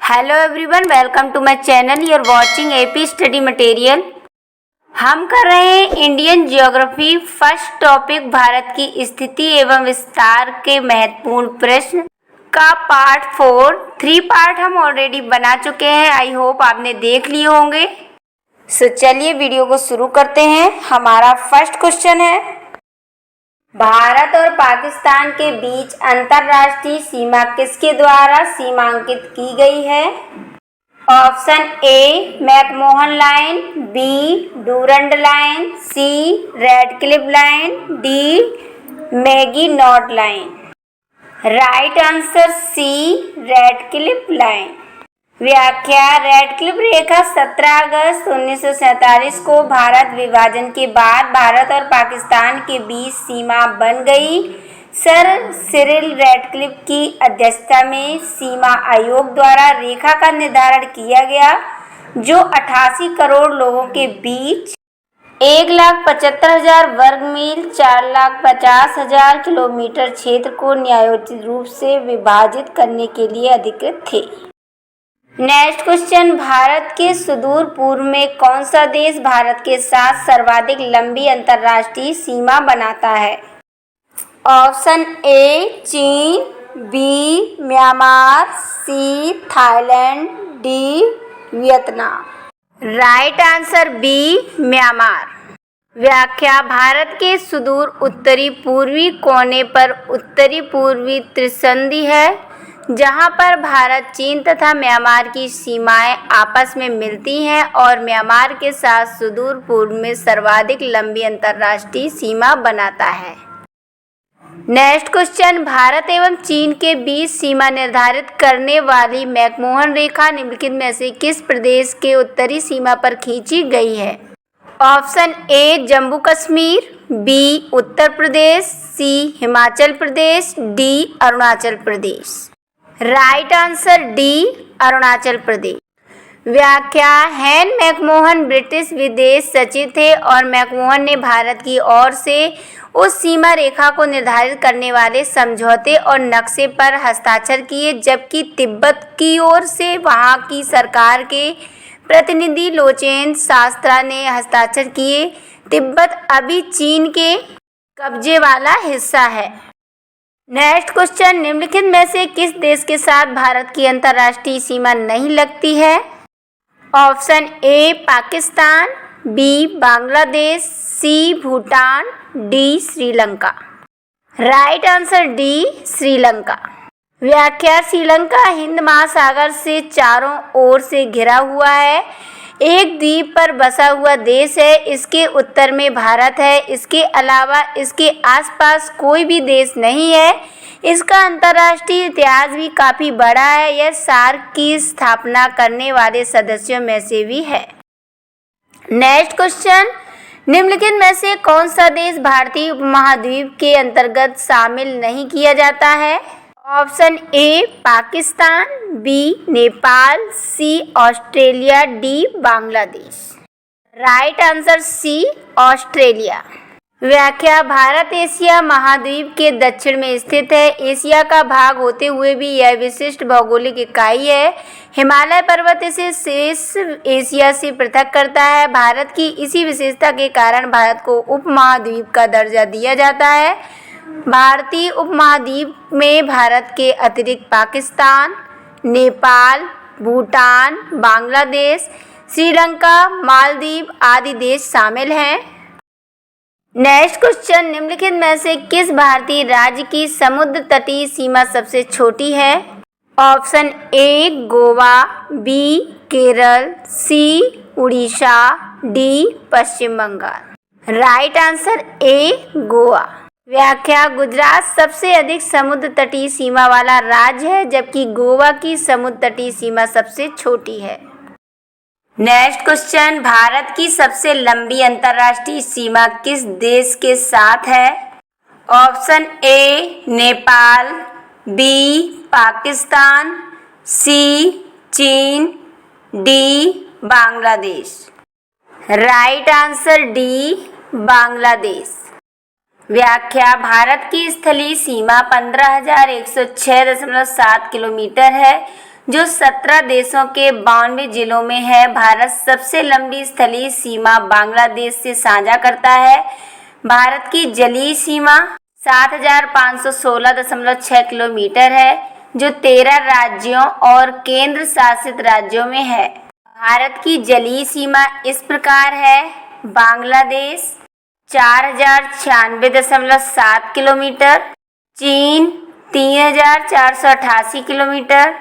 Hello everyone, welcome to my channel. You are watching AP study material. हम कर रहे हैं Indian geography first topic Bharat की स्थिति एवं विस्तार के महत्वपूर्ण प्रश्न का पार्ट 4। 3 पार्ट हम ऑलरेडी बना चुके हैं। आई होप आपने देख लिए होंगे। चलिए वीडियो को शुरू करते हैं। हमारा फर्स्ट क्वेश्चन है, भारत और पाकिस्तान के बीच अंतर्राष्ट्रीय सीमा किसके द्वारा सीमांकित की गई है? Option A McMahon line, B Durand line, C Radcliffe line, D Maginot line. Right answer C Radcliffe line. व्याख्या, रेडक्लिफ रेखा 17 अगस्त 1947 को भारत विभाजन के बाद भारत और पाकिस्तान के बीच सीमा बन गई। सर सिरिल रेडक्लिफ की अध्यक्षता में सीमा आयोग द्वारा रेखा का निर्धारण किया गया, जो 88 करोड़ लोगों के बीच 1,75,000 वर्ग मील 4,50,000 किलोमीटर क्षेत्र को न्यायोचित रूप से विभाजित करने के लिए अधिकृत थे। नेक्स्ट क्वेश्चन, भारत के सुदूर पूर्व में कौन सा देश भारत के साथ सर्वाधिक लंबी अंतर्राष्ट्रीय सीमा बनाता है? ऑप्शन ए चीन, B Myanmar, C Thailand, D Vietnam. Right answer B Myanmar. व्याख्या, भारत के सुदूर उत्तरी पूर्वी कोने पर उत्तरी पूर्वी त्रिसंधि है, जहां पर भारत, चीन तथा म्यांमार की सीमाएं आपस में मिलती हैं और म्यांमार के साथ सुदूर पूर्व में सर्वाधिक लंबी अंतर्राष्ट्रीय सीमा बनाता है। नेक्स्ट क्वेश्चन, भारत एवं चीन के बीच सीमा निर्धारित करने वाली मैकमोहन रेखा निम्नलिखित में से किस प्रदेश के उत्तरी सीमा पर खींची गई है? Option A Jammu Kashmir, B Uttar Pradesh, C Himachal Pradesh, D Arunachal Pradesh. Right answer D Arunachal Pradesh. व्याख्या, हेन मैकमोहन ब्रिटिश विदेश सचिव थे और मैकमोहन ने भारत की ओर से उस सीमा रेखा को निर्धारित करने वाले समझौते और नक्शे पर हस्ताक्षर किए, जबकि तिब्बत की ओर से वहां की सरकार के प्रतिनिधि लोचेन शास्त्रा ने हस्ताक्षर किए। तिब्बत अभी चीन के कब्जे वाला हिस्सा है। नेक्स्ट क्वेश्चन, निम्नलिखित में से किस देश के साथ भारत की अंतर्राष्ट्रीय सीमा नहीं लगती है? Option A Pakistan, B Bangladesh, C Bhutan, D Sri Lanka. Right answer D Sri Lanka. व्याख्या, श्रीलंका हिंद महासागर से चारों ओर से घिरा हुआ है, एक द्वीप पर बसा हुआ देश है। इसके उत्तर में भारत है। इसके अलावा इसके आसपास कोई भी देश नहीं है। इसका अंतर्राष्ट्रीय इतिहास भी काफी बड़ा है। यह सार्क की स्थापना करने वाले सदस्यों में से भी है। नेक्स्ट क्वेश्चन, निम्नलिखित में से कौन सा देश भारतीय उपमहाद्वीप के अंतर्गत शामिल नहीं किया जाता है? Option A Pakistan, B Nepal, C Australia, D Bangladesh. Right answer C Australia. व्याख्या, भारत एशिया महाद्वीप के दक्षिण में स्थित है। एशिया का भाग होते हुए भी यह विशिष्ट भौगोलिक इकाई है। हिमालय पर्वत इसे शेष एशिया से पृथक करता है। भारत की इसी विशेषता के कारण भारत को उपमहाद्वीप का दर्जा दिया जाता है। भारतीय उपमहाद्वीप में भारत के अतिरिक्त पाकिस्तान, नेपाल, भूटान, बांग्लादेश, श्रीलंका, मालदीव आदि देश शामिल हैं। नेक्स्ट क्वेश्चन, निम्नलिखित में से किस भारतीय राज्य की समुद्र तटीय सीमा सबसे छोटी है? Option A Goa, B Kerala, C Orissa, D Paschim Bangal. Right answer A Goa. व्याख्या, गुजरात सबसे अधिक समुद्र तटीय सीमा वाला राज्य है, जबकि गोवा की समुद्र तटीय सीमा सबसे छोटी है। नेक्स्ट क्वेश्चन, भारत की सबसे लंबी अंतर्राष्ट्रीय सीमा किस देश के साथ है? Option A Nepal, B Pakistan, C चीन, D Bangladesh. Right answer D Bangladesh. व्याख्या, भारत की स्थलीय सीमा 15,106.7 किलोमीटर है, जो 17 देशों के 92 जिलों में है। भारत सबसे लंबी स्थलीय सीमा बांग्लादेश से साझा करता है। भारत की जलीय सीमा 7516.6 किलोमीटर है, जो 13 राज्यों और केंद्र शासित राज्यों में है। भारत की जलीय सीमा इस प्रकार है: बांग्लादेश 4096.7 किलोमीटर, चीन 3488 kilometre,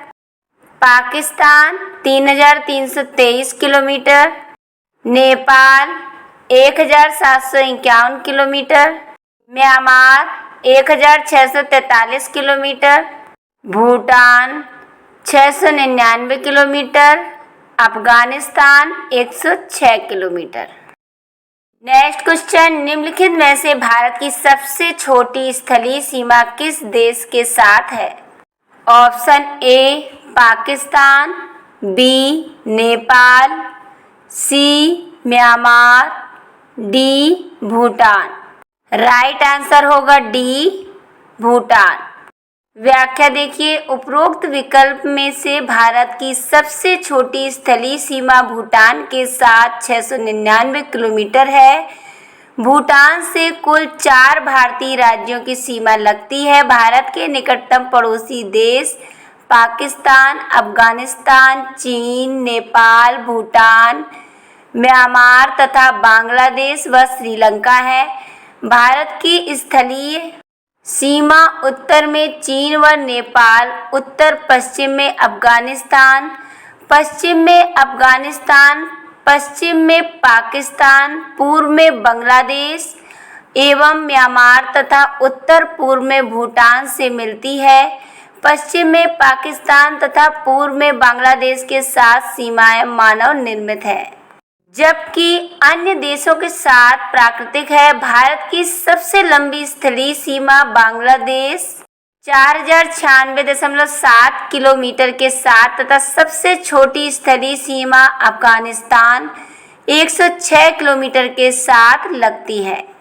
Pakistan 3323 kilometre, Nepal 1751 kilometre, Myanmar 1643 kilometre, Bhutan 699 kilometre, Afghanistan 106 kilometre. Next question, निम्नलिखित में से भारत की सबसे छोटी स्थलीय सीमा किस देश के साथ है? Option A Pakistan, B Nepal, C Myanmar, D Bhutan. Right answer होगा डी भूटान। व्याख्या देखिए, उपरोक्त विकल्प में से भारत की सबसे छोटी स्थलीय सीमा भूटान के साथ 699 किलोमीटर है। भूटान से कुल 4 भारतीय राज्यों की सीमा लगती है। भारत के निकटतम पड़ोसी देश पाकिस्तान, अफगानिस्तान, चीन, नेपाल, भूटान, म्यांमार तथा बांग्लादेश व श्रीलंका है। भारत की स्थलीय सीमा उत्तर में चीन व नेपाल, उत्तर पश्चिम में अफगानिस्तान, पश्चिम में अफगानिस्तान, पश्चिम में पाकिस्तान, पूर्व में बांग्लादेश एवं म्यांमार तथा उत्तर पूर्व में भूटान से मिलती है। पश्चिम में पाकिस्तान तथा पूर्व में बांग्लादेश के साथ सीमाएं मानव निर्मित है, जबकि अन्य देशों के साथ प्राकृतिक है। भारत की सबसे लंबी स्थलीय सीमा बांग्लादेश 4096.7 किलोमीटर के साथ तथा सबसे छोटी स्थलीय सीमा अफगानिस्तान 106 किलोमीटर के साथ लगती है।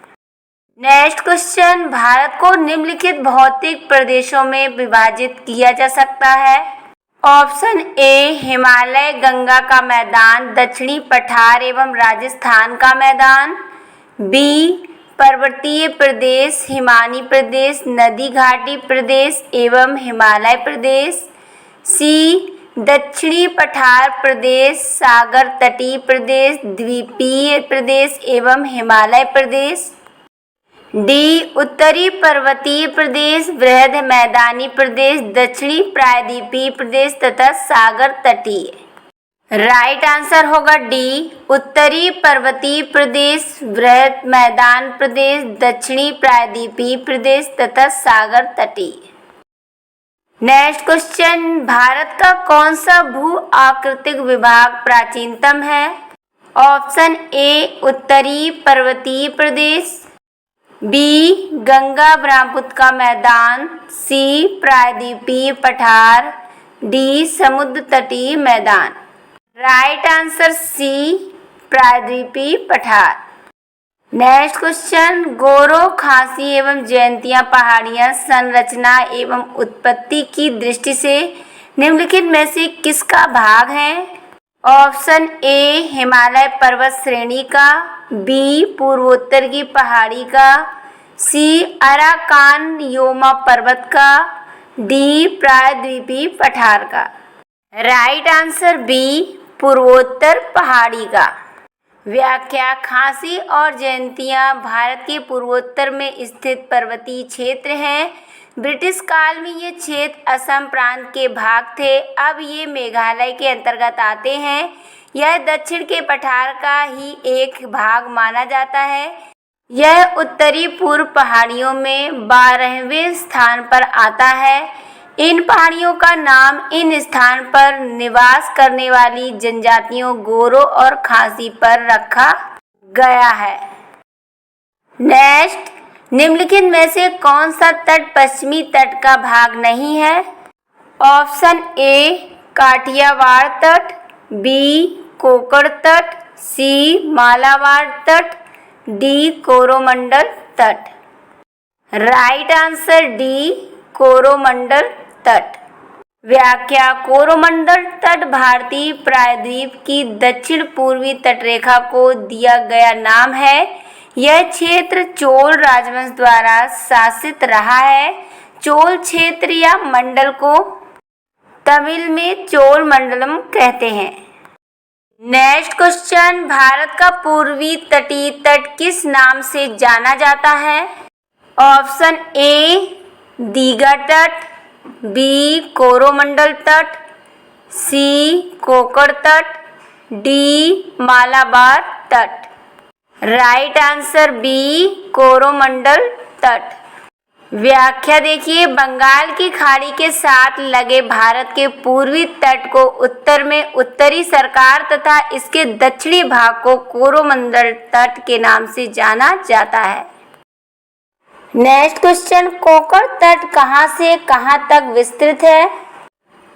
नेक्स्ट क्वेश्चन, भारत को निम्नलिखित भौतिक प्रदेशों में विभाजित किया जा सकता है। ऑप्शन ए हिमालय गंगा का मैदान, दक्षिणी पठार एवं राजस्थान का मैदान, बी पर्वतीय प्रदेश, हिमानी प्रदेश, नदी घाटी प्रदेश एवं हिमालय प्रदेश, सी दक्षिणी पठार प्रदेश, सागर तटीय प्रदेश, द्वीपीय प्रदेश एवं हिमालय प्रदेश, डी उत्तरी पर्वतीय प्रदेश, बृहद मैदानी प्रदेश, दक्षिणी प्रायद्वीपीय प्रदेश तथा सागर तटीय। राइट आंसर होगा डी उत्तरी पर्वतीय प्रदेश, बृहद मैदान प्रदेश, दक्षिणी प्रायद्वीपीय प्रदेश तथा सागर तटीय। नेक्स्ट क्वेश्चन, भारत का कौन सा भू आकृतिक विभाग प्राचीनतम है? ऑप्शन ए उत्तरी पर्वतीय प्रदेश, बी गंगा ब्रह्मपुत्र का मैदान, सी प्रायद्वीपीय पठार, डी समुद्र तटीय मैदान। राइट आंसर सी प्रायद्वीपीय पठार। नेक्स्ट क्वेश्चन, गोरो खासी एवं जयंतिया पहाड़ियां संरचना एवं उत्पत्ति की दृष्टि से निम्नलिखित में से किसका भाग है? ऑप्शन ए हिमालय पर्वत श्रेणी का, बी पूर्वोत्तर की पहाड़ी का, सी अराकान योमा पर्वत का, डी प्रायद्वीपीय पठार का। राइट आंसर बी पूर्वोत्तर पहाड़ी का। व्याख्या, खासी और जयंतिया भारत के पूर्वोत्तर में स्थित पर्वतीय क्षेत्र हैं। ब्रिटिश काल में ये क्षेत्र असम प्रांत के भाग थे, अब ये मेघालय के अंतर्गत आते हैं। यह दक्षिण के पठार का ही एक भाग माना जाता है। यह उत्तरी पूर्व पहाड़ियों में 12वें स्थान पर आता है। इन पहाड़ियों का नाम इन स्थान पर निवास करने वाली जनजातियों गोरो और खासी पर रखा गया है। नेक्स्ट, निम्नलिखित में से कौन सा तट पश्चिमी तट का भाग नहीं है? ऑप्शन ए काठियावाड़ तट, बी कोकण तट, सी मालाबार तट, डी कोरोमंडल तट। राइट आंसर डी कोरोमंडल तट। व्याख्या। कोरोमंडल तट भारतीय प्रायद्वीप की दक्षिण पूर्वी तटरेखा को दिया गया नाम है। यह क्षेत्र चोल राजवंश द्वारा शासित रहा है। चोल क्षेत्र या मंडल को तमिल में चोल मंडलम कहते हैं। नेक्स्ट क्वेश्चन, भारत का पूर्वी तटीय तट किस नाम से जाना जाता है? ऑप्शन ए दीघा तट, बी कोरोमंडल तट, सी कोकण तट, डी मालाबार तट। राइट आंसर बी कोरोमंडल तट। व्याख्या देखिए, बंगाल की खाड़ी के साथ लगे भारत के पूर्वी तट को उत्तर में उत्तरी सरकार तथा इसके दक्षिणी भाग को कोरोमंडल तट के नाम से जाना जाता है। नेक्स्ट क्वेश्चन, कोकण तट कहां से कहां तक विस्तृत है?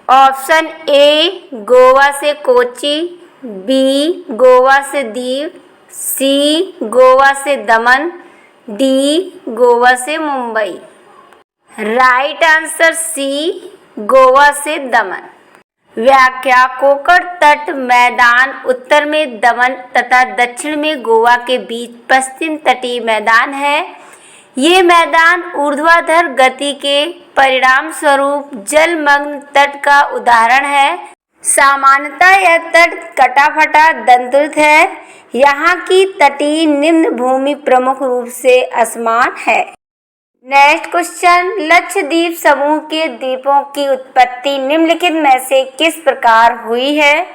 ऑप्शन ए गोवा से कोच्चि, बी गोवा से दीव, सी गोवा से दमन, डी गोवा से Mumbai. Right answer C Goa से दमन। व्याख्या। कोकण तट मैदान उत्तर में दमन तथा दक्षिण में गोवा के बीच पश्चिम तटीय मैदान है। ये मैदान ऊर्ध्वाधर गति के परिणाम स्वरूप जलमग्न तट का उदाहरण है। सामान्यतः यह तट कटा-फटा दंतुरित है। यहाँ की तटीय निम्न भूमि प्रमुख रूप से असमान है। नेक्स्ट क्वेश्चन, लक्षद्वीप समूह के द्वीपों की उत्पत्ति निम्नलिखित में से किस प्रकार हुई है?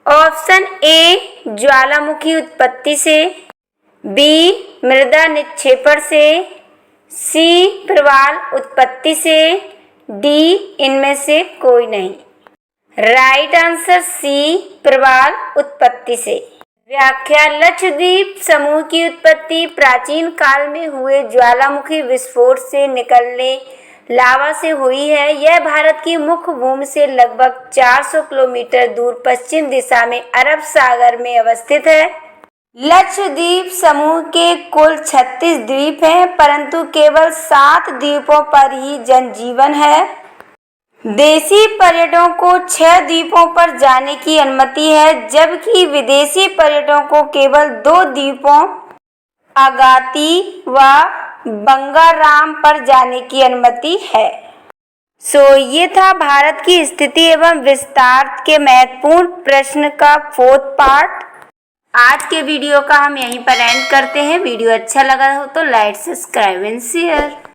ऑप्शन ए ज्वालामुखी उत्पत्ति से, बी मृदा निक्षेपण से, सी प्रवाल उत्पत्ति से, डी इनमें से कोई नहीं। राइट आंसर सी प्रवाल उत्पत्ति से। व्याख्या। लक्षद्वीप समूह की उत्पत्ति प्राचीन काल में हुए ज्वालामुखी विस्फोट से निकलने लावा से हुई है। यह भारत की मुख्य भूमि से लगभग 400 किलोमीटर दूर पश्चिम दिशा में अरब सागर में अवस्थित है। लक्षद्वीप समूह के कुल 36 द्वीप हैं, परंतु केवल 7 द्वीपों पर ही जनजीवन है। देशी पर्यटकों को 6 द्वीपों पर जाने की अनुमति है, जबकि विदेशी पर्यटकों को केवल 2 द्वीपों अगाती व बंगाराम पर जाने की अनुमति है। ये था भारत की स्थिति एवं विस्तार के महत्वपूर्ण प्रश्न का 4th पार्ट। आज के वीडियो का हम यहीं पर एंड करते हैं। वीडियो अच्छा लगा हो तो लाइक, सब्सक्राइब एंड शेयर।